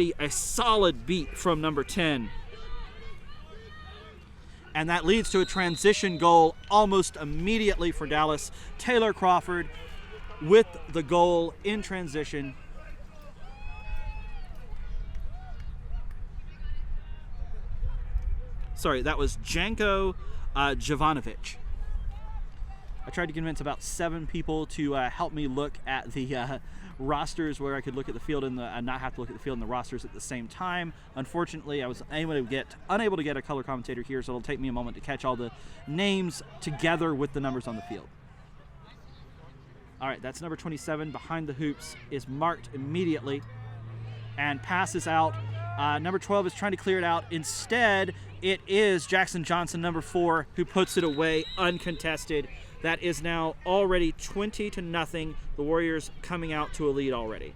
A solid beat from number 10. And that leads to a transition goal almost immediately for Dallas. Taylor Crawford with the goal in transition. Sorry, that was Janko Jovanovic. I tried to convince about 7 people to help me look at the rosters where I could look at the field and not have to look at the field and the rosters at the same time. Unfortunately, I was unable to get a color commentator here, so it'll take me a moment to catch all the names together with the numbers on the field. All right, that's number 27 behind the hoops, is marked immediately and passes out. Number 12 is trying to clear it out. Instead, it is Jackson Johnson, number 4, who puts it away uncontested. That is now already 20-0. The Warriors coming out to a lead already.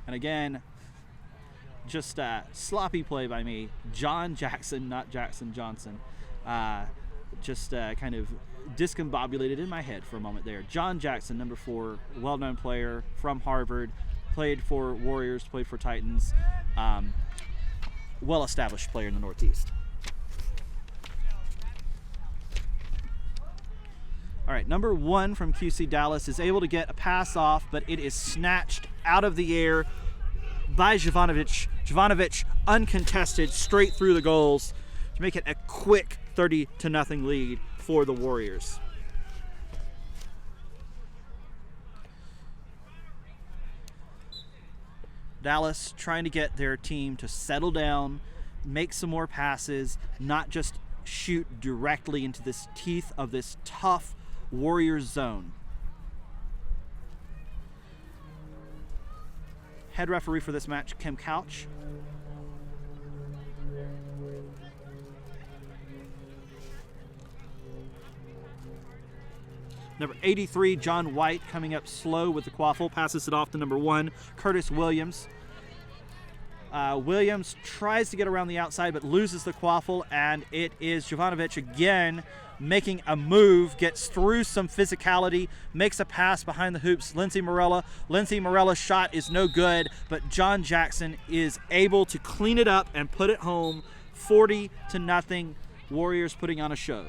And again, just sloppy play by me. John Jackson, not Jackson Johnson. Just kind of discombobulated in my head for a moment there. John Jackson, number 4, well-known player from Harvard, played for Warriors, played for Titans, well-established player in the Northeast. All right, number 1 from QC Dallas is able to get a pass off, but it is snatched out of the air by Jovanovic. Jovanovic uncontested straight through the goals to make it a quick 30-0 lead for the Warriors. Dallas trying to get their team to settle down, make some more passes, not just shoot directly into this teeth of this tough Warriors zone. Head referee for this match, Kim Couch. Number 83, John White, coming up slow with the quaffle, passes it off to number 1, Curtis Williams. Williams tries to get around the outside but loses the quaffle, and it is Jovanovic again making a move, gets through some physicality, makes a pass behind the hoops. Lindsey Morella. Lindsey Morella's shot is no good, but John Jackson is able to clean it up and put it home. 40-0, Warriors putting on a show.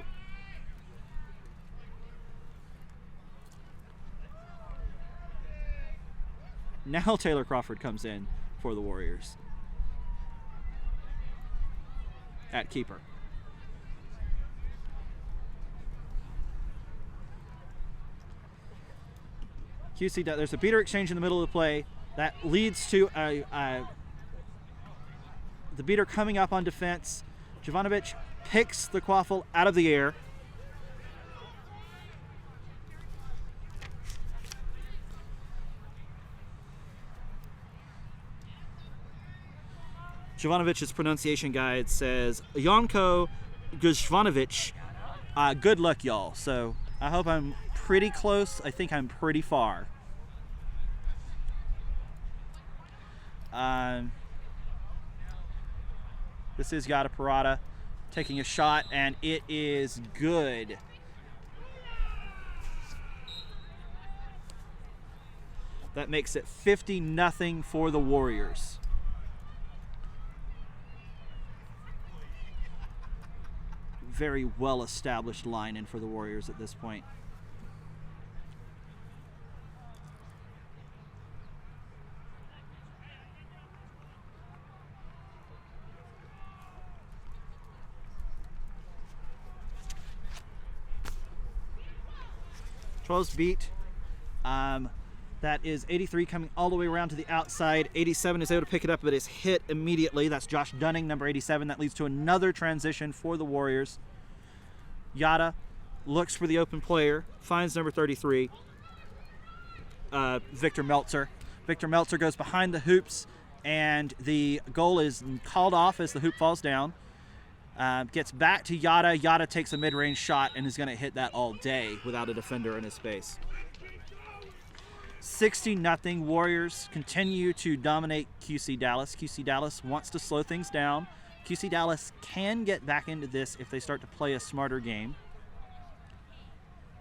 Now Taylor Crawford comes in for the Warriors at keeper. QC, there's a beater exchange in the middle of the play that leads to the beater coming up on defense. Jovanovic picks the quaffle out of the air. Jovanovic's pronunciation guide says Janko Guzvanovic. Good luck, y'all. So I hope I'm pretty close. I think I'm pretty far. This is Yada Parada taking a shot, and it is good. That makes it 50-0 for the Warriors. Very well-established line in for the Warriors at this point. Beat. That is 83 coming all the way around to the outside. 87 is able to pick it up, but is hit immediately. That's Josh Dunning, number 87. That leads to another transition for the Warriors. Yada looks for the open player, finds number 33, Victor Meltzer. Victor Meltzer goes behind the hoops, and the goal is called off as the hoop falls down. Gets back to Yada. Yada takes a mid-range shot and is going to hit that all day without a defender in his space. 60-0. Warriors continue to dominate QC Dallas. QC Dallas wants to slow things down. QC Dallas can get back into this if they start to play a smarter game.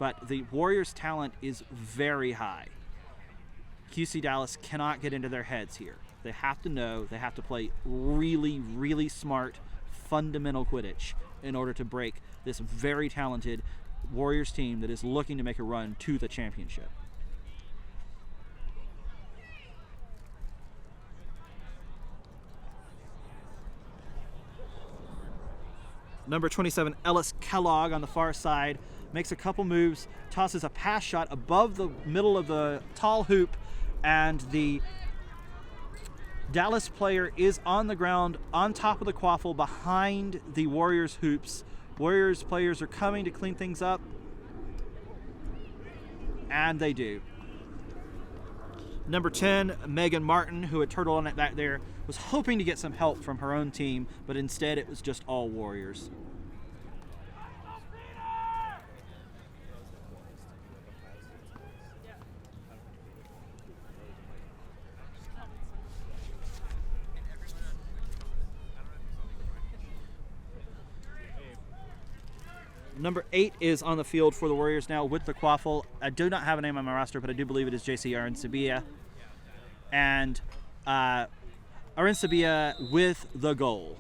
but the Warriors' talent is very high. QC Dallas cannot get into their heads here. They have to know, they have to play really, really smart, fundamental Quidditch in order to break this very talented Warriors team that is looking to make a run to the championship. Number 27, Ellis Kellogg on the far side, makes a couple moves, tosses a pass shot above the middle of the tall hoop, and the Dallas player is on the ground on top of the quaffle behind the Warriors hoops. Warriors players are coming to clean things up, and they do. Number 10, Megan Martin, who had turtled on it back there, was hoping to get some help from her own team, but instead it was just all Warriors. Number 8 is on the field for the Warriors now with the quaffle. I do not have a name on my roster, but I do believe it is JC Arinsabia. And Arinsabia with the goal.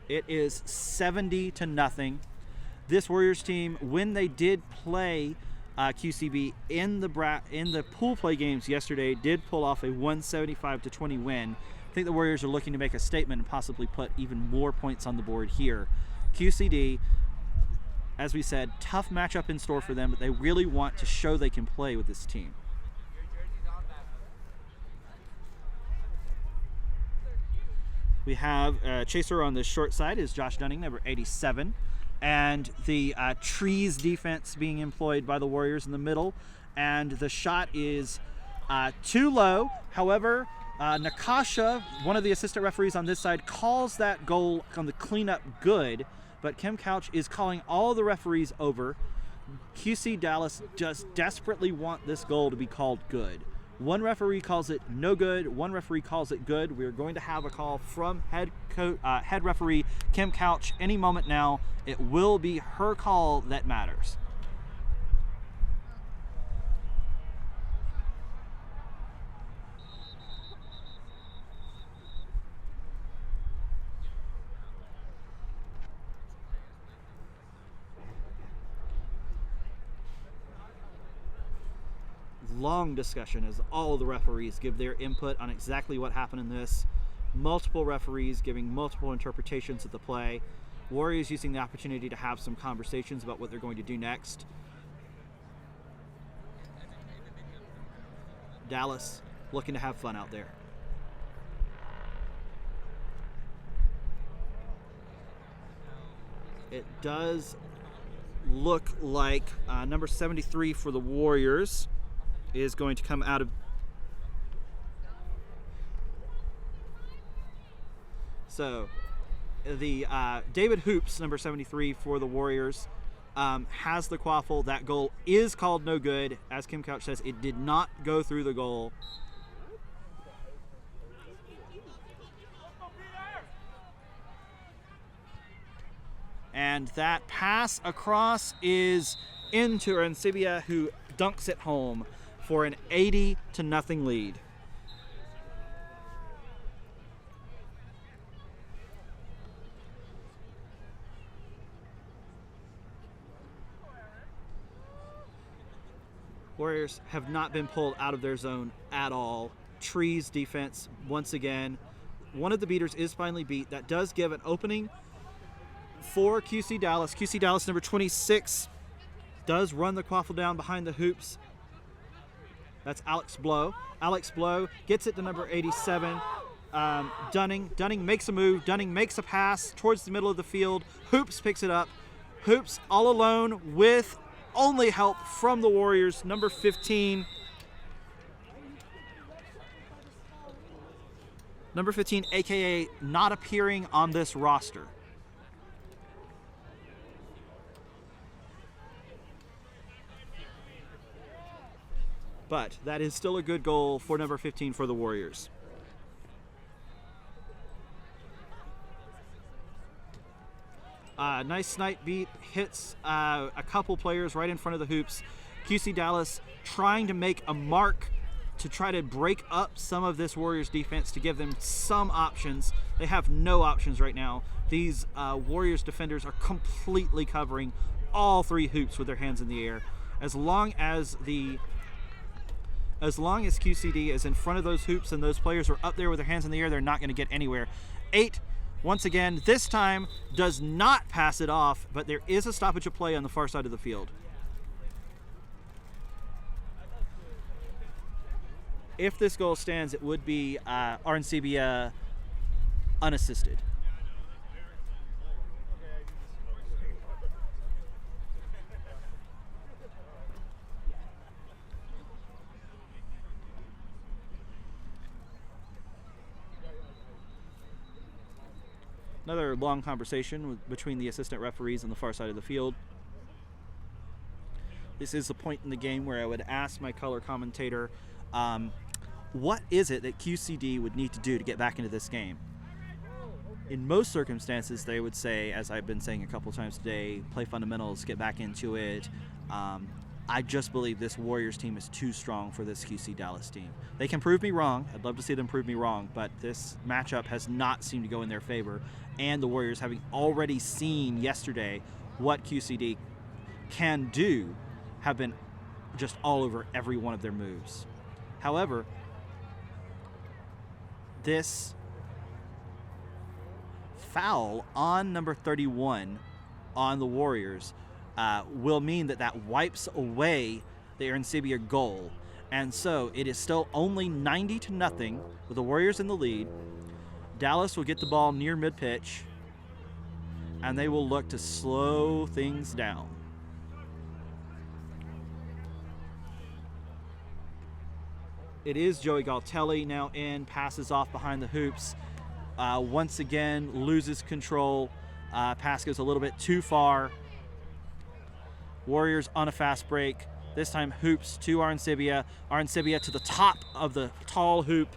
It is 70-0. This Warriors team, when they did play QCB in the pool play games yesterday, did pull off a 175-20 win. I think the Warriors are looking to make a statement and possibly put even more points on the board here. QCD, as we said, tough matchup in store for them, but they really want to show they can play with this team. We have chaser on the short side is Josh Dunning, number 87. And the trees defense being employed by the Warriors in the middle. And the shot is too low. However, Nakasha, one of the assistant referees on this side, calls that goal on the cleanup good. But Kim Couch is calling all the referees over. QC Dallas just desperately want this goal to be called good. One referee calls it no good. One referee calls it good. We are going to have a call from head referee Kim Couch any moment now. It will be her call that matters. Long discussion as all of the referees give their input on exactly what happened in this. Multiple referees giving multiple interpretations of the play. Warriors using the opportunity to have some conversations about what they're going to do next. Dallas looking to have fun out there. It does look like number 73 for the Warriors is going to come out of. So the David Hoops, number 73 for the Warriors, has the quaffle. That goal is called no good. As Kim Couch says, it did not go through the goal. And that pass across is into Arinsabia, who dunks it home for an 80-0 lead. Warriors have not been pulled out of their zone at all. Trees defense, once again. One of the beaters is finally beat. That does give an opening for QC Dallas. QC Dallas, number 26, does run the quaffle down behind the hoops. That's Alex Blow. Alex Blow gets it to number 87. Dunning. Dunning makes a move. Dunning makes a pass towards the middle of the field. Hoops picks it up. Hoops all alone with only help from the Warriors. Number 15. Number 15, a.k.a. not appearing on this roster. But that is still a good goal for number 15 for the Warriors. Nice snipe beat, hits a couple players right in front of the hoops. QC Dallas trying to make a mark to try to break up some of this Warriors defense to give them some options. They have no options right now. These Warriors defenders are completely covering all 3 hoops with their hands in the air. As long as QCD is in front of those hoops and those players are up there with their hands in the air, they're not going to get anywhere. 8, once again, this time does not pass it off, but there is a stoppage of play on the far side of the field. If this goal stands, it would be Arancibia unassisted. Another long conversation between the assistant referees on the far side of the field. This is a point in the game where I would ask my color commentator, what is it that QCD would need to do to get back into this game? In most circumstances, they would say, as I've been saying a couple times today, play fundamentals, get back into it. I just believe this Warriors team is too strong for this QC Dallas team. They can prove me wrong. I'd love to see them prove me wrong, but this matchup has not seemed to go in their favor. And the Warriors, having already seen yesterday what QCD can do, have been just all over every one of their moves. However, this foul on number 31 on the Warriors will mean that wipes away the Arancibia goal. And so it is still only 90-0 with the Warriors in the lead. Dallas will get the ball near mid-pitch, and they will look to slow things down. It is Joey Galtelli now in, passes off behind the hoops. Once again, loses control. Pass goes a little bit too far. Warriors on a fast break. This time hoops to Arancibia. Arancibia to the top of the tall hoop.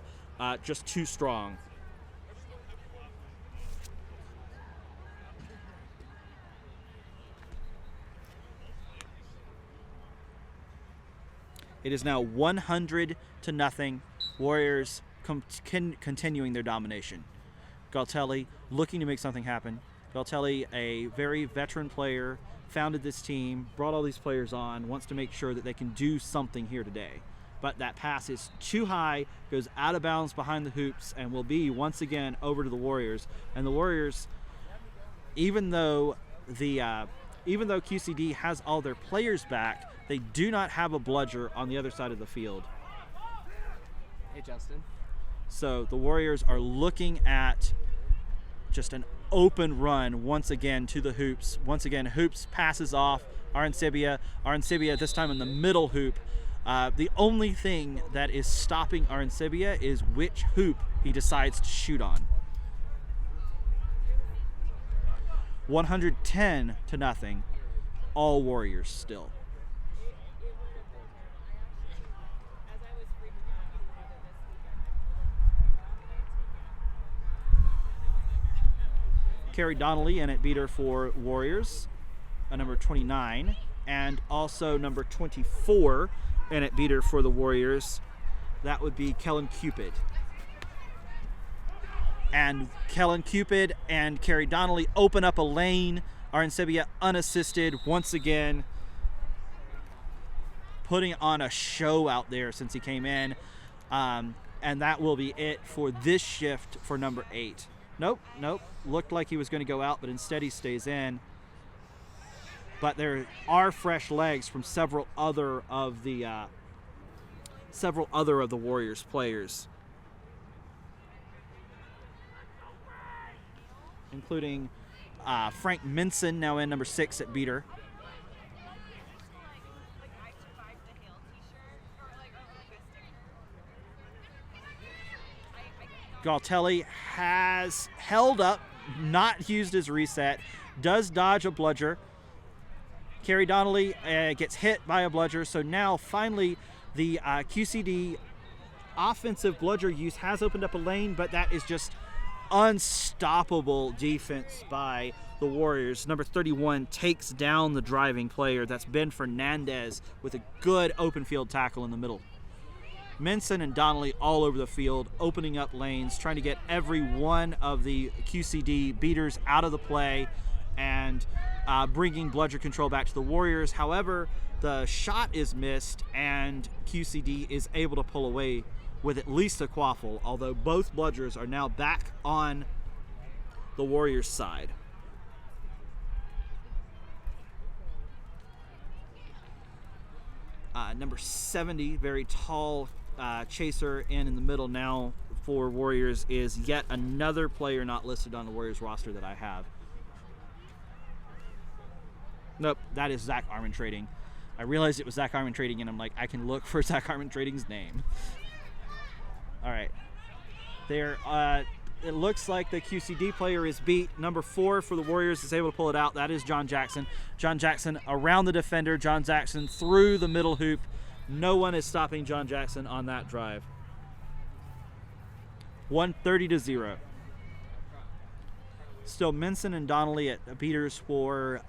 Just too strong. It is now 100-0. Warriors continuing their domination. Galtelli looking to make something happen. Galtelli, a very veteran player, founded this team, brought all these players on, wants to make sure that they can do something here today. But that pass is too high, goes out of bounds behind the hoops, and will be once again over to the Warriors. And the Warriors, even though QCD has all their players back, they do not have a bludger on the other side of the field. Hey, Justin. So the Warriors are looking at just an open run once again to the hoops. Once again, hoops passes off Arancibia. Arancibia this time in the middle hoop. The only thing that is stopping Arancibia is which hoop he decides to shoot on. 110-0. All Warriors still. Carrie Donnelly in at beater for Warriors, number 29, and also number 24 in at beater for the Warriors. That would be Kellen Cupid. And Kellen Cupid and Carrie Donnelly open up a lane. Arancibia unassisted once again, putting on a show out there since he came in. And that will be it for this shift for number 8. Nope. Looked like he was going to go out, but instead he stays in. But there are fresh legs from several other of the Warriors players, including Frank Minson now in number 6 at beater. Galtelli has held up, not used his reset, does dodge a bludger. Carrie Donnelly gets hit by a bludger, so now finally the QCD offensive bludger use has opened up a lane, but that is just unstoppable defense by the Warriors. Number 31 takes down the driving player. That's Ben Fernandez with a good open field tackle in the middle. Minson and Donnelly all over the field, opening up lanes, trying to get every one of the QCD beaters out of the play and bringing bludger control back to the Warriors. However, the shot is missed and QCD is able to pull away with at least a quaffle, although both bludgers are now back on the Warriors' side. Number 70, very tall chaser in the middle now for Warriors, is yet another player not listed on the Warriors roster that I have. Nope, that is Zach Armin Trading. I realized it was Zach Armin Trading, and I'm like, I can look for Zach Armin Trading's name. All right. There, it looks like the QCD player is beat. Number 4 for the Warriors is able to pull it out. That is John Jackson. John Jackson around the defender. John Jackson through the middle hoop. No one is stopping John Jackson on that drive. 130-0. Still Minson and Donnelly at beaters for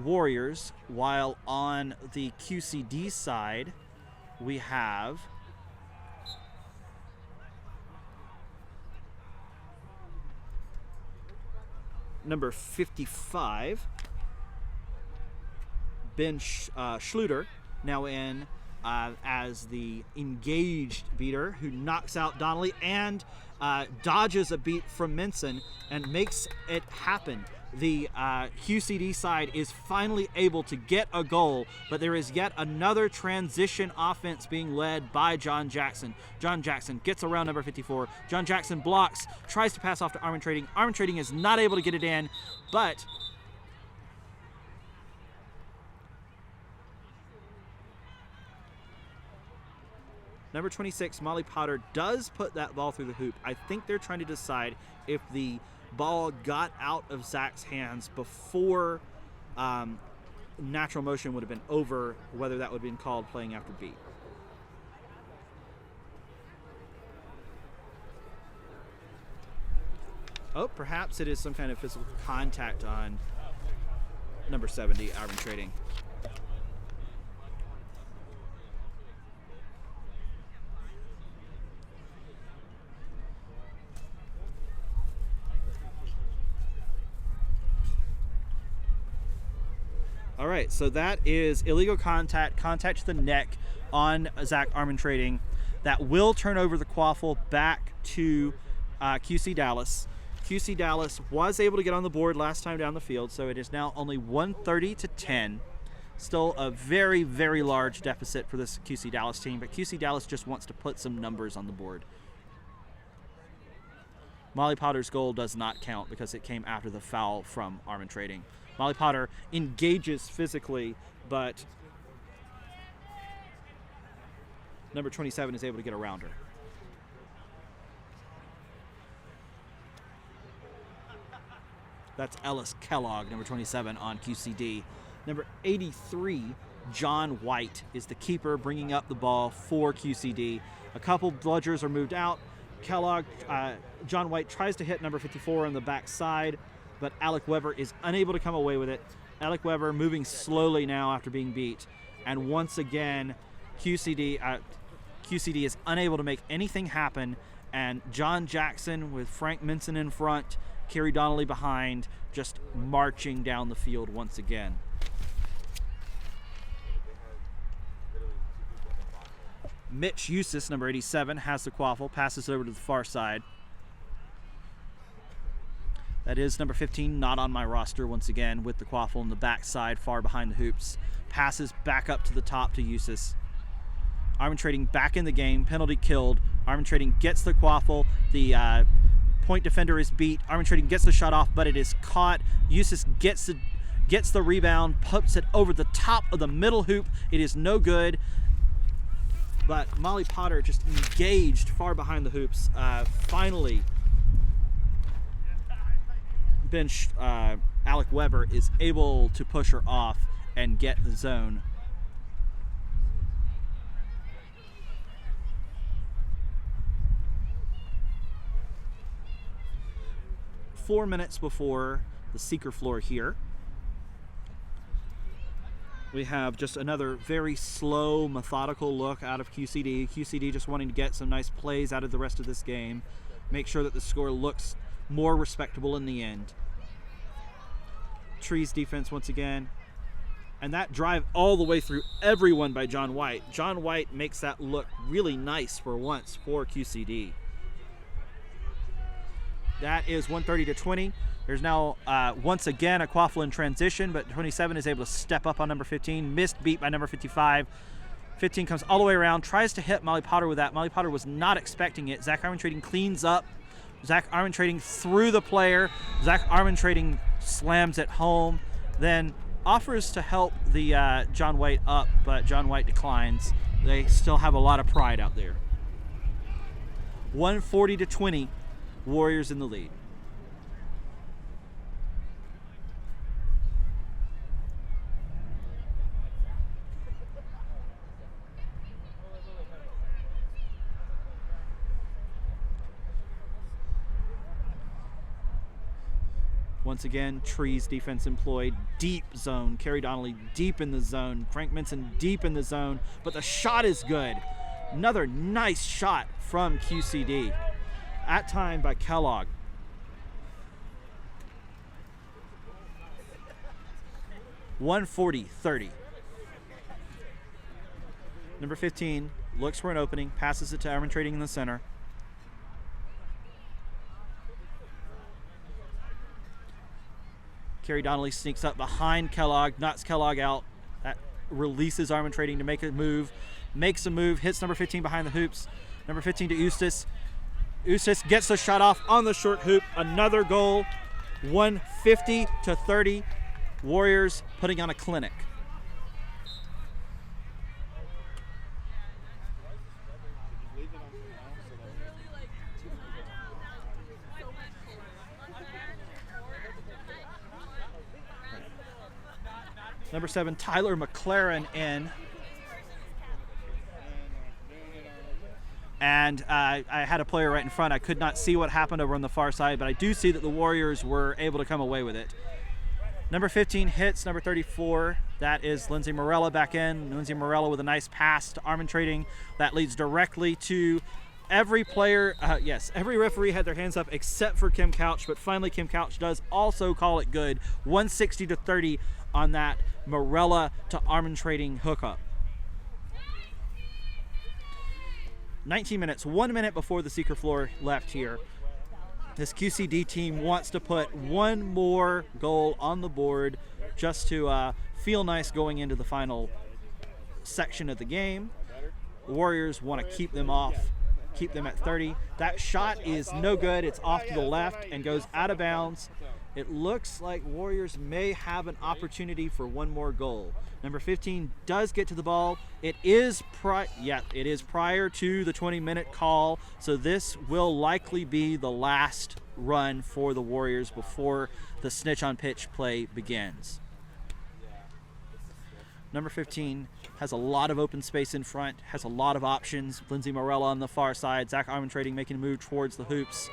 Warriors, while on the QCD side we have number 55, Ben Schluter, now in as the engaged beater, who knocks out Donnelly and dodges a beat from Minson and makes it happen. The QCD side is finally able to get a goal, but there is yet another transition offense being led by John Jackson. John Jackson gets around number 54. John Jackson blocks, tries to pass off to Armin Trading. Armin Trading is not able to get it in, but number 26, Molly Potter, does put that ball through the hoop. I think they're trying to decide if the ball got out of Zach's hands before natural motion would have been over, whether that would have been called playing after beat. Oh, perhaps it is some kind of physical contact on number 70, Armin Trading. All right, so that is illegal contact to the neck on Zach Armin Trading. That will turn over the quaffle back to QC Dallas. QC Dallas was able to get on the board last time down the field, so it is now only 130-10. Still a very, very large deficit for this QC Dallas team, but QC Dallas just wants to put some numbers on the board. Molly Potter's goal does not count because it came after the foul from Armin Trading. Molly Potter engages physically, but number 27 is able to get around her. That's Ellis Kellogg, number 27 on QCD. Number 83, John White, is the keeper bringing up the ball for QCD. A couple bludgers are moved out. John White tries to hit number 54 on the backside, but Alec Weber is unable to come away with it. Alec Weber moving slowly now after being beat. And once again, QCD is unable to make anything happen. And John Jackson with Frank Minson in front, Kerry Donnelly behind, just marching down the field once again. Mitch Eustace, number 87, has the quaffle, passes it over to the far side. That is number 15, not on my roster once again, with the quaffle on the backside, far behind the hoops. Passes back up to the top to Eustace. Armin Trading back in the game, penalty killed. Armin Trading gets the quaffle. The point defender is beat. Armin Trading gets the shot off, but it is caught. Eustace gets the rebound, puts it over the top of the middle hoop. It is no good. But Molly Potter just engaged far behind the hoops. Finally, Alec Weber is able to push her off and get the zone. 4 minutes before the Seeker floor here. We have just another very slow, methodical look out of QCD. QCD just wanting to get some nice plays out of the rest of this game. Make sure that the score looks more respectable in the end. Trees defense once again. And that drive all the way through everyone by John White. John White makes that look really nice for once for QCD. That is 130-20. There's now, once again, a Quaffle in transition, but 27 is able to step up on number 15. Missed beat by number 55. 15 comes all the way around, tries to hit Molly Potter with that. Molly Potter was not expecting it. Zach Armintrading cleans up. Zach Armintrading through the player. Zach Armintrading slams it home. Then offers to help the John White up, but John White declines. They still have a lot of pride out there. 140-20, Warriors in the lead. Once again, Trees defense employed. Deep zone. Kerry Donnelly deep in the zone. Frank Minson deep in the zone. But the shot is good. Another nice shot from QCD. At time by Kellogg. (140-30). Number 15 looks for an opening. Passes it to Armintrading in the center. Kerry Donnelly sneaks up behind Kellogg, knocks Kellogg out. That releases Armintrading to make a move. Makes a move, hits number 15 behind the hoops. Number 15 to Eustace. Eustace gets the shot off on the short hoop. Another goal. 150-30. Warriors putting on a clinic. Number 7, Tyler McLaren in. And I had a player right in front. I could not see what happened over on the far side, but I do see that the Warriors were able to come away with it. Number 15 hits number 34. That is Lindsay Morella back in. Lindsay Morella with a nice pass to Armintrading. That leads directly to every player. Yes, every referee had their hands up except for Kim Couch, but finally Kim Couch does also call it good. 160-30 on that Morella to Armintrading hookup. 19 minutes, 1 minute before the Seeker floor left here. This QCD team wants to put one more goal on the board just to feel nice going into the final section of the game. The Warriors want to keep them off, keep them at 30. That shot is no good. It's off to the left and goes out of bounds. It looks like Warriors may have an opportunity for one more goal. Number 15 does get to the ball. It is prior to the 20-minute call, so this will likely be the last run for the Warriors before the snitch on pitch play begins. Number 15 has a lot of open space in front, has a lot of options. Lindsay Morella on the far side, Zach Armintrading making a move towards the hoops,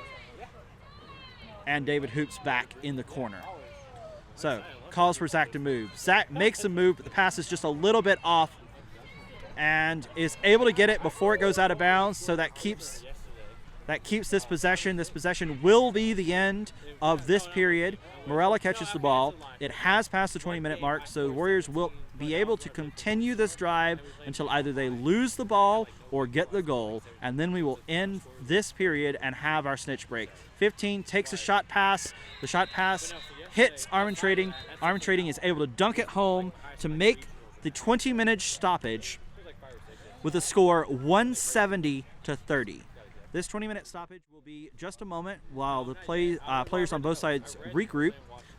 and David Hoops back in the corner. So, calls for Zach to move. Zach makes a move, but the pass is just a little bit off and is able to get it before it goes out of bounds, so that keeps this possession. This possession will be the end of this period. Morella catches the ball. It has passed the 20-minute mark, so the Warriors will be able to continue this drive until either they lose the ball or get the goal, and then we will end this period and have our snitch break. 15 takes a shot pass. The shot pass hits Armintrading. Armintrading is able to dunk it home to make the 20-minute stoppage with a score 170-30. This 20-minute stoppage will be just a moment while the players on both sides regroup.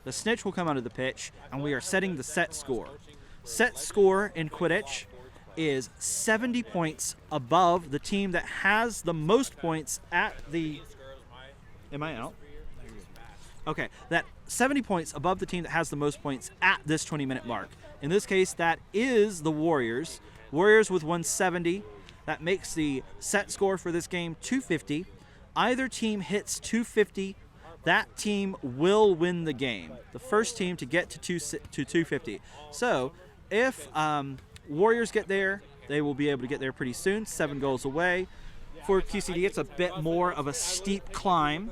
The snitch will come onto the pitch, and we are setting the set score. Set score in Quidditch is 70 points above the team that has the most points at the... Am I out? Okay, that 70 points above the team that has the most points at this 20-minute mark. In this case, that is the Warriors. Warriors with 170. That makes the set score for this game 250. Either team hits 250 that team will win the game. The first team to get to 250. So if Warriors get there, they will be able to get there pretty soon, 7 goals away. For QCD, it's a bit more of a steep climb.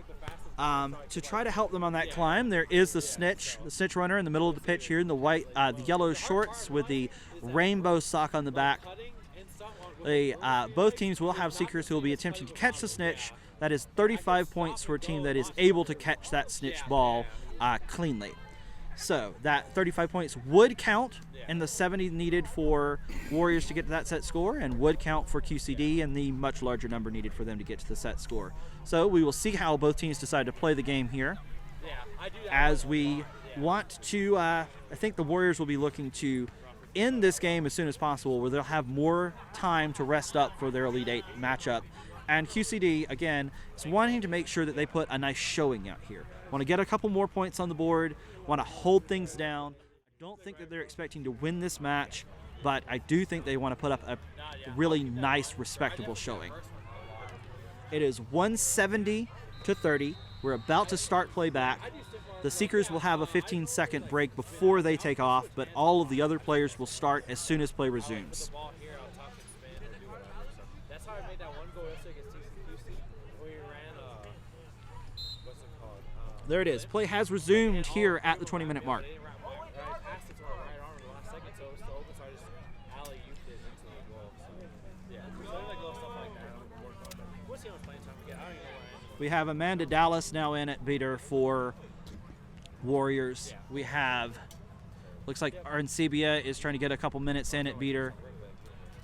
To try to help them on that climb, there is the snitch runner in the middle of the pitch here in the yellow shorts with the rainbow sock on the back. Both teams will have seekers who will be attempting to catch the snitch. That is 35 points for a team that is able to catch that snitch ball cleanly. So that 35 points would count in the 70 needed for Warriors to get to that set score, and would count for QCD and the much larger number needed for them to get to the set score. So we will see how both teams decide to play the game here. As we want to, I think the Warriors will be looking to end this game as soon as possible, where they'll have more time to rest up for their Elite Eight matchup. And QCD, again, is wanting to make sure that they put a nice showing out here. Want to get a couple more points on the board, want to hold things down. I don't think that they're expecting to win this match, but I do think they want to put up a really nice, respectable showing. It is 170-30. We're about to start play back. The Seekers will have a 15-second break before they take off, but all of the other players will start as soon as play resumes. That's how I made that one goal yesterday against TCQC where we ran, what's it called? There it is. Play has resumed here at the 20-minute mark. I passed it to my right arm in the last second, so it was still open, so I just alley-ooped it into the goal. So, yeah, so like little stuff like that. We'll see how much playing time we get. I don't even know where I am. We have Amanda Dallas now in at beater for Warriors. We have, looks like Arancibia is trying to get a couple minutes in at beater.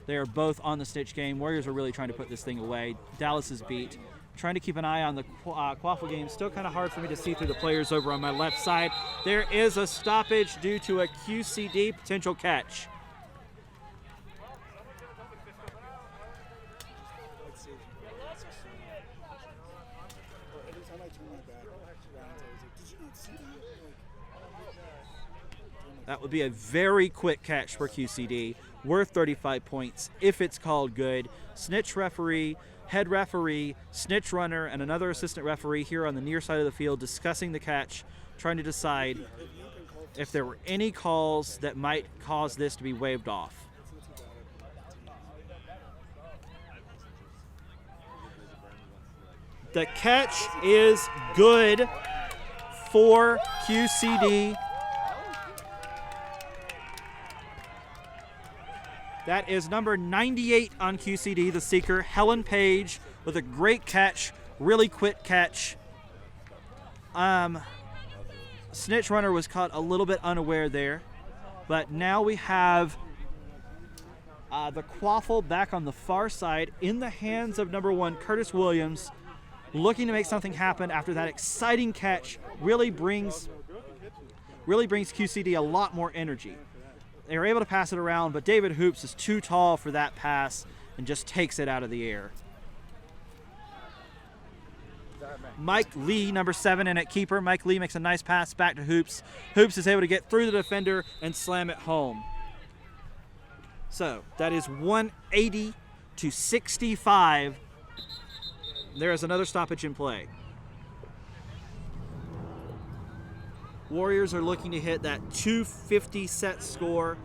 They are both on the snitch game. Warriors are really trying to put this thing away. Dallas is beat. Trying to keep an eye on the Quaffle game. Still kind of hard for me to see through the players over on my left side. There is a stoppage due to a QCD potential catch. That would be a very quick catch for QCD, worth 35 points if it's called good. Snitch referee, head referee, snitch runner, and another assistant referee here on the near side of the field discussing the catch, trying to decide if there were any calls that might cause this to be waved off. The catch is good for QCD. That is number 98 on QCD, the seeker, Helen Page, with a great catch, really quick catch. Snitch runner was caught a little bit unaware there, but now we have the Quaffle back on the far side in the hands of number 1, Curtis Williams, looking to make something happen after that exciting catch. Really brings QCD a lot more energy. They were able to pass it around, but David Hoops is too tall for that pass and just takes it out of the air. Mike Lee, number 7, in at keeper. Mike Lee makes a nice pass back to Hoops. Hoops is able to get through the defender and slam it home. So that is 180-65. There is another stoppage in play. Warriors are looking to hit that 250 set score.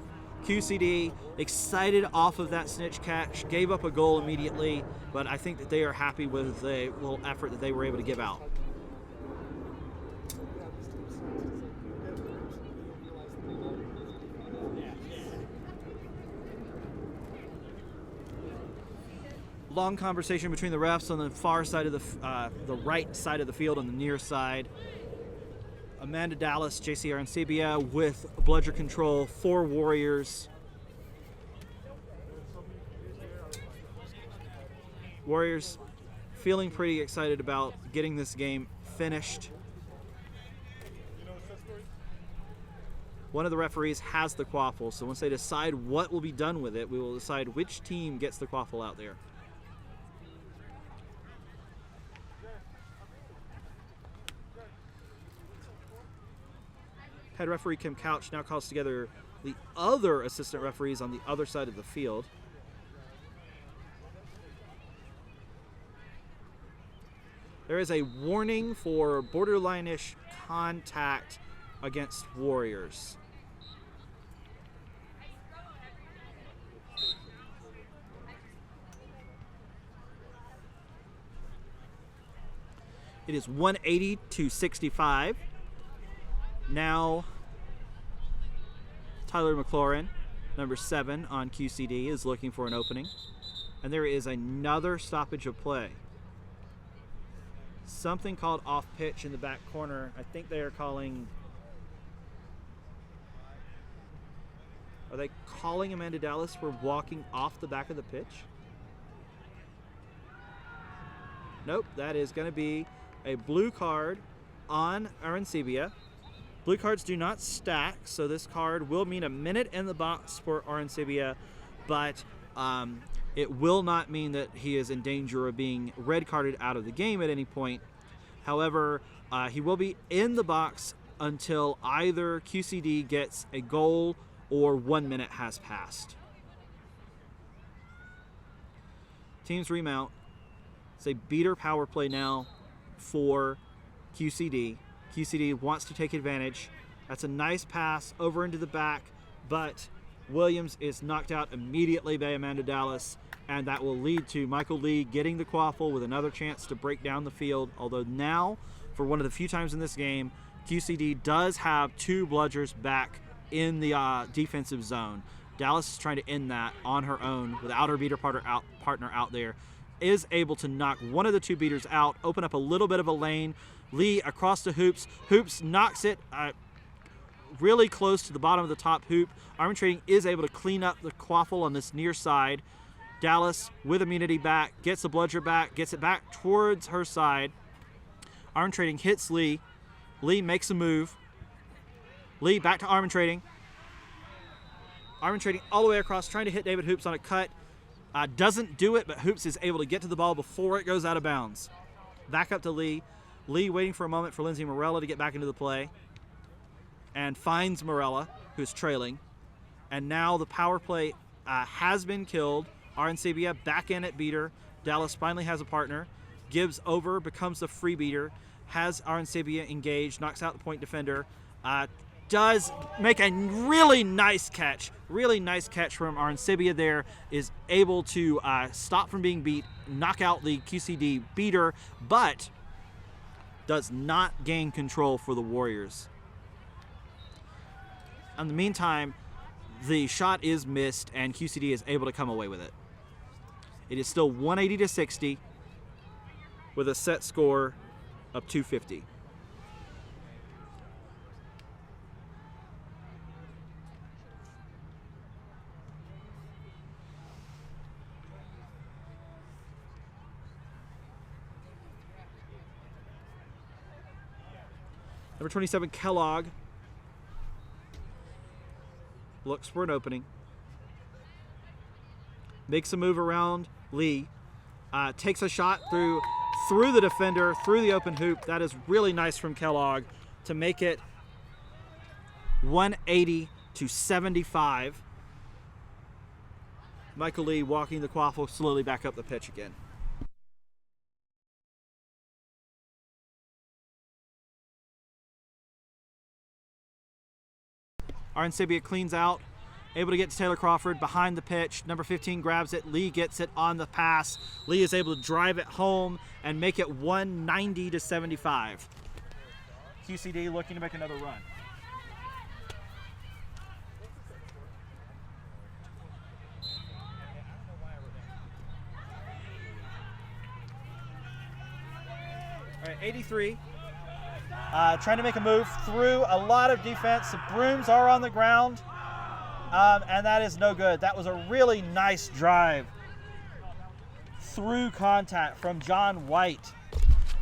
QCD excited off of that snitch catch, gave up a goal immediately, but I think that they are happy with the little effort that they were able to give out. Long conversation between the refs on the far side of the right side of the field, on the near side. Amanda Dallas, JC Arancibia with bludger control for Warriors. Warriors feeling pretty excited about getting this game finished. One of the referees has the quaffle, so once they decide what will be done with it, we will decide which team gets the quaffle out there. Head referee Kim Couch now calls together the other assistant referees on the other side of the field. There is a warning for borderline-ish contact against Warriors. It is 180 to 65. Now, Tyler McLaurin, number 7 on QCD, is looking for an opening. And there is another stoppage of play. Something called off pitch in the back corner. I think they are calling... Are they calling Amanda Dallas for walking off the back of the pitch? Nope, that is going to be a blue card on Arancibia. Blue cards do not stack, so this card will mean a minute in the box for Arancibia, but it will not mean that he is in danger of being red carded out of the game at any point. However, he will be in the box until either QCD gets a goal or 1 minute has passed. Teams remount. It's a beater power play now for QCD. QCD wants to take advantage. That's a nice pass over into the back, but Williams is knocked out immediately by Amanda Dallas, and that will lead to Michael Lee getting the quaffle with another chance to break down the field. Although now, for one of the few times in this game, QCD does have 2 bludgers back in the defensive zone. Dallas is trying to end that on her own without her beater partner out there. Is able to knock one of the 2 beaters out, open up a little bit of a lane. Lee across the hoops. Hoops knocks it really close to the bottom of the top hoop. Arbitrating is able to clean up the quaffle on this near side. Dallas with immunity back, gets the bludger back, gets it back towards her side. Arbitrating hits Lee. Lee makes a move. Lee back to arbitrating. Arbitrating all the way across, trying to hit David Hoops on a cut. Doesn't do it, but Hoops is able to get to the ball before it goes out of bounds. Back up to Lee. Lee waiting for a moment for Lindsay Morella to get back into the play. And finds Morella, who's trailing. And now the power play has been killed. Arancibia back in at beater. Dallas finally has a partner. Gives over, becomes the free beater. Has Arancibia engaged, knocks out the point defender. Does make a really nice catch. Really nice catch from Arancibia there. Is able to stop from being beat, knock out the QCD beater, but does not gain control for the Warriors. In the meantime, the shot is missed and QCD is able to come away with it. It is still 180 to 60 with a set score of 250. Number 27, Kellogg, looks for an opening. Makes a move around Lee. Takes a shot through the defender, through the open hoop. That is really nice from Kellogg to make it 180 to 75. Michael Lee walking the quaffle slowly back up the pitch again. Arancibia cleans out, able to get to Taylor Crawford behind the pitch. Number 15 grabs it. Lee gets it on the pass. Lee is able to drive it home and make it 190 to 75. QCD looking to make another run. All right, 83. Trying to make a move through a lot of defense. The brooms are on the ground, and that is no good. That was a really nice drive through contact from John White.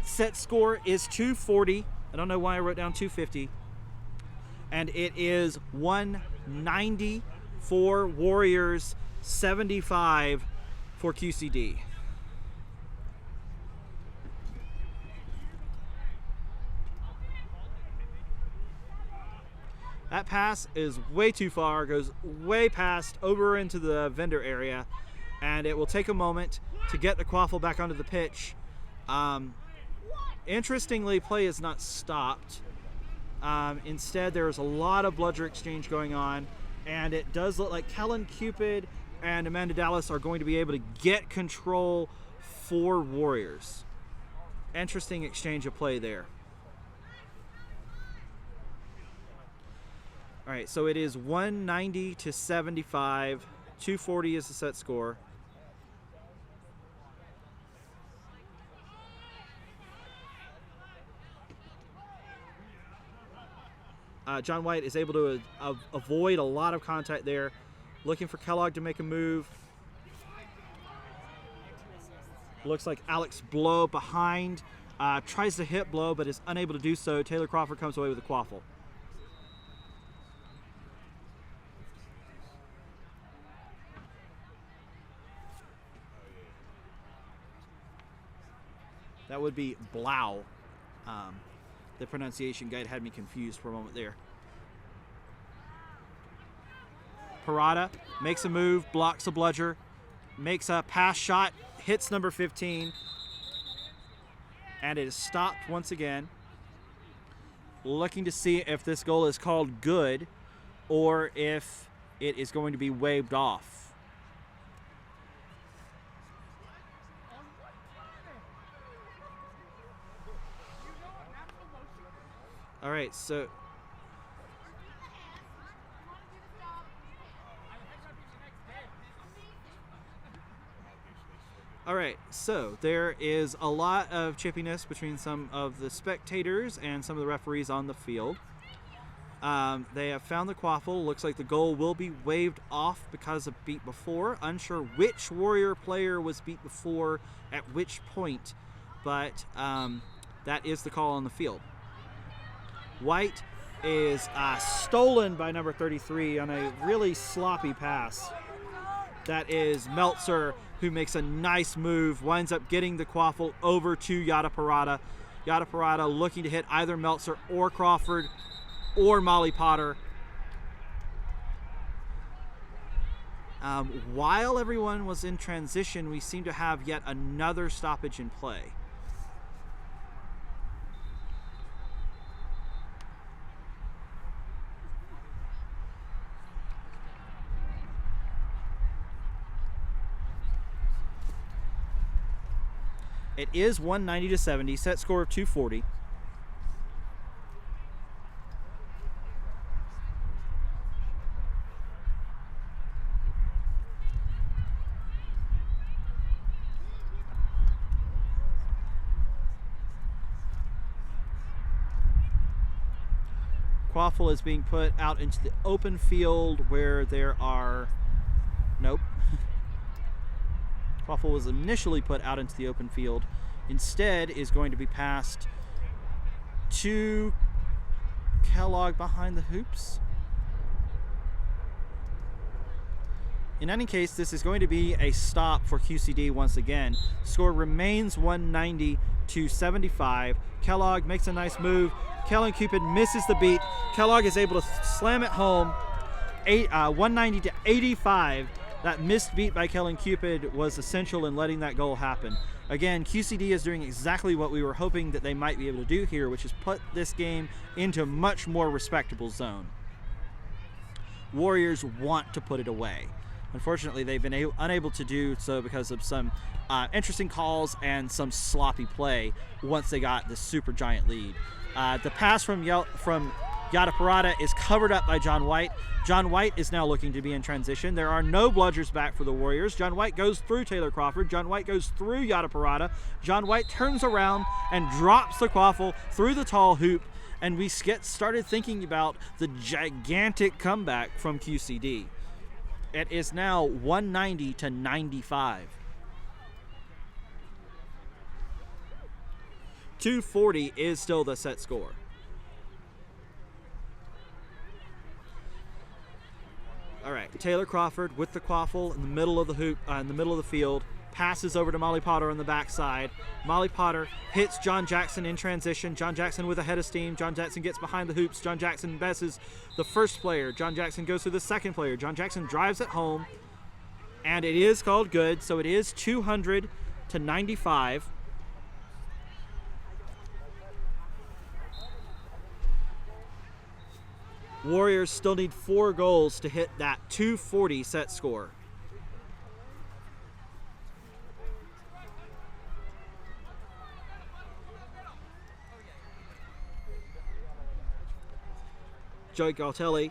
Set score is 240. I don't know why I wrote down 250. And it is 190 for Warriors, 75 for QCD. That pass is way too far, goes way past over into the vendor area, and it will take a moment to get the quaffle back onto the pitch. Interestingly, play is not stopped. Instead, there's a lot of bludger exchange going on, and it does look like Kellen Cupid and Amanda Dallas are going to be able to get control for Warriors. Interesting exchange of play there. All right, so it is 190 to 75. 240 is the set score. John White is able to avoid a lot of contact there. Looking for Kellogg to make a move. Looks like Alex Blow behind. Tries to hit Blow, but is unable to do so. Taylor Crawford comes away with a quaffle. That would be Blau. The pronunciation guide had me confused for a moment there. Parada makes a move, blocks a bludger, makes a pass shot, hits number 15, and it is stopped once again. Looking to see if this goal is called good or if it is going to be waved off. All right, so there is a lot of chippiness between some of the spectators and some of the referees on the field. They have found the quaffle. Looks like the goal will be waved off because of beat before. Unsure which Warrior player was beat before at which point, but that is the call on the field. White is stolen by number 33 on a really sloppy pass. That is Meltzer, who makes a nice move, winds up getting the quaffle over to Yada Parada. Yada Parada looking to hit either Meltzer or Crawford or Molly Potter. While everyone was in transition, we seem to have yet another stoppage in play. It is 190 to 70, set score of 240. Quaffle is being put out into the open field where there are... Nope. Quaffle was initially put out into the open field. Instead is going to be passed to Kellogg behind the hoops. In any case, this is going to be a stop for QCD once again. Score remains 190 to 75. Kellogg makes a nice move. Kellen Cupid misses the beat. Kellogg is able to slam it home. 190 to 85. That missed beat by Kellen Cupid was essential in letting that goal happen. Again, QCD is doing exactly what we were hoping that they might be able to do here, which is put this game into a much more respectable zone. Warriors want to put it away. Unfortunately, they've been unable to do so because of some interesting calls and some sloppy play once they got the super giant lead. The pass from Yada Parada is covered up by John White. John White is now looking to be in transition. There are no bludgers back for the Warriors. John White goes through Taylor Crawford. John White goes through Yada Parada. John White turns around and drops the quaffle through the tall hoop, and we started thinking about the gigantic comeback from QCD. It is now 190 to 95. 240 is still the set score. All right, Taylor Crawford with the quaffle in the middle of the hoop, in the middle of the field, passes over to Molly Potter on the backside. Molly Potter hits John Jackson in transition. John Jackson with a head of steam. John Jackson gets behind the hoops. John Jackson besses the first player. John Jackson goes to the second player. John Jackson drives it home, and it is called good, so it is 200 to 95. Warriors still need 4 goals to hit that 240 set score. Joey Galtelli,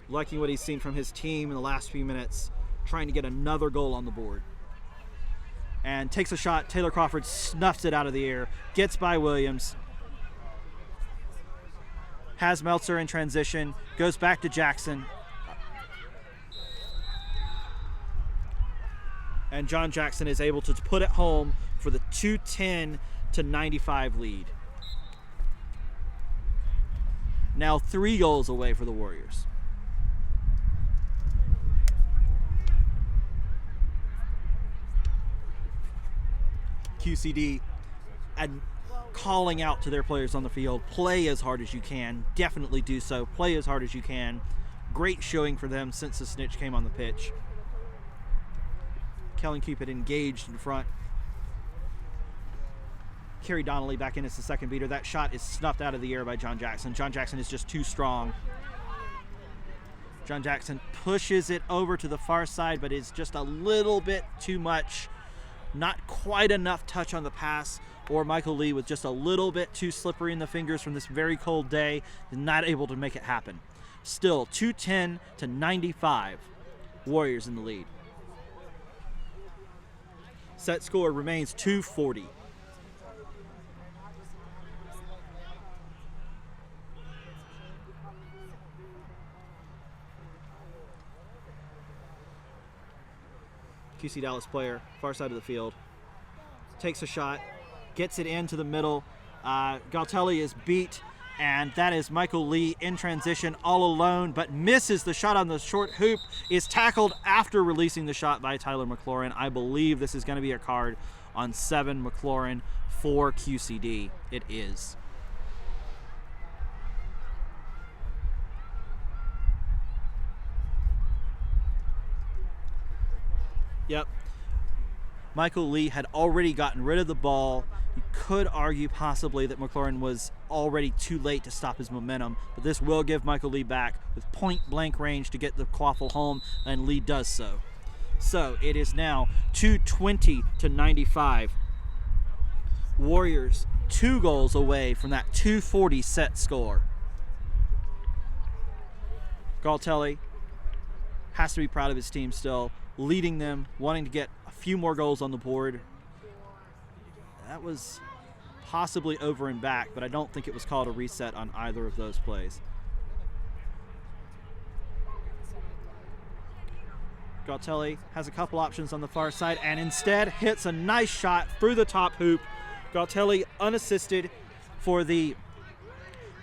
liking what he's seen from his team in the last few minutes, trying to get another goal on the board. And takes a shot. Taylor Crawford snuffs it out of the air, gets by Williams, has Meltzer in transition, goes back to Jackson. And John Jackson is able to put it home for the 210-95 lead. Now 3 goals away for the Warriors. QCD and calling out to their players on the field, play as hard as you can, definitely do so, play as hard as you can. Great showing for them since the snitch came on the pitch. Kellen Cupid engaged in front. Kerry Donnelly back in as the second beater. That shot is snuffed out of the air by John Jackson. John Jackson is just too strong. John Jackson pushes it over to the far side, but is just a little bit too much. Not quite enough touch on the pass, or Michael Lee with just a little bit too slippery in the fingers from this very cold day, not able to make it happen. Still 210-95. Warriors in the lead. Set score remains 240. QC Dallas player, far side of the field, takes a shot, gets it into the middle. Galtelli is beat, and that is Michael Lee in transition all alone, but misses the shot on the short hoop, is tackled after releasing the shot by Tyler McLaurin. I believe this is going to be a card on 7 McLaurin for QCD. It is. Yep. Michael Lee had already gotten rid of the ball. You could argue possibly that McLaurin was already too late to stop his momentum, but this will give Michael Lee back with point-blank range to get the quaffle home, and Lee does so. So it is now 220-95. Warriors 2 goals away from that 240 set score. Galtelli has to be proud of his team still, leading them, wanting to get a few more goals on the board. That was possibly over and back, but I don't think it was called a reset on either of those plays. Galtelli has a couple options on the far side and instead hits a nice shot through the top hoop. Galtelli unassisted for the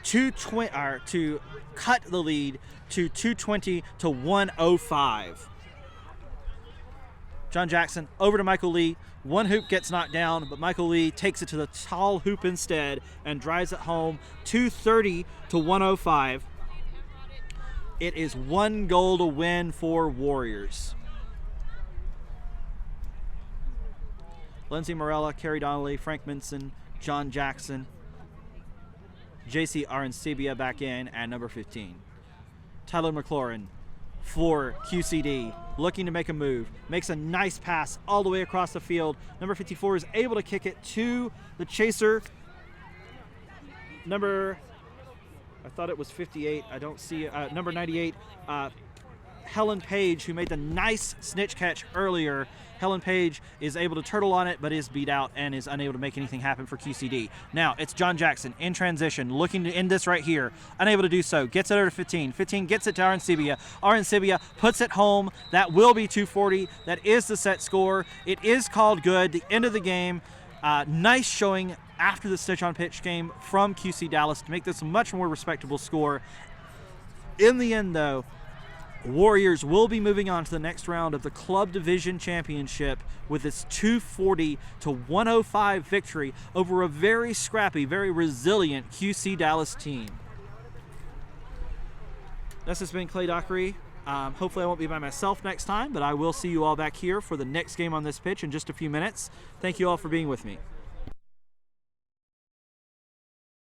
220 to cut the lead to 220-105. John Jackson over to Michael Lee. One hoop gets knocked down, but Michael Lee takes it to the tall hoop instead and drives it home 230-105. It is 1 goal to win for Warriors. Lindsey Morella, Kerry Donnelly, Frank Minson, John Jackson, JC Arancibia back in at number 15. Tyler McLaurin for QCD, looking to make a move, makes a nice pass all the way across the field. Number 54 is able to kick it to the chaser. I thought it was 58. I don't see it. Number 98, Helen Page, who made the nice snitch catch earlier. Helen Page is able to turtle on it, but is beat out and is unable to make anything happen for QCD. Now it's John Jackson in transition, looking to end this right here. Unable to do so. Gets it over to 15. 15 gets it to Arancibia. Arancibia puts it home. That will be 240. That is the set score. It is called good. The end of the game. Nice showing after the stitch on pitch game from QC Dallas to make this a much more respectable score. In the end, though, Warriors will be moving on to the next round of the Club Division Championship with its 240-105 victory over a very scrappy, very resilient QC Dallas team. This has been Clay Dockery. Hopefully I won't be by myself next time, but I will see you all back here for the next game on this pitch in just a few minutes. Thank you all for being with me.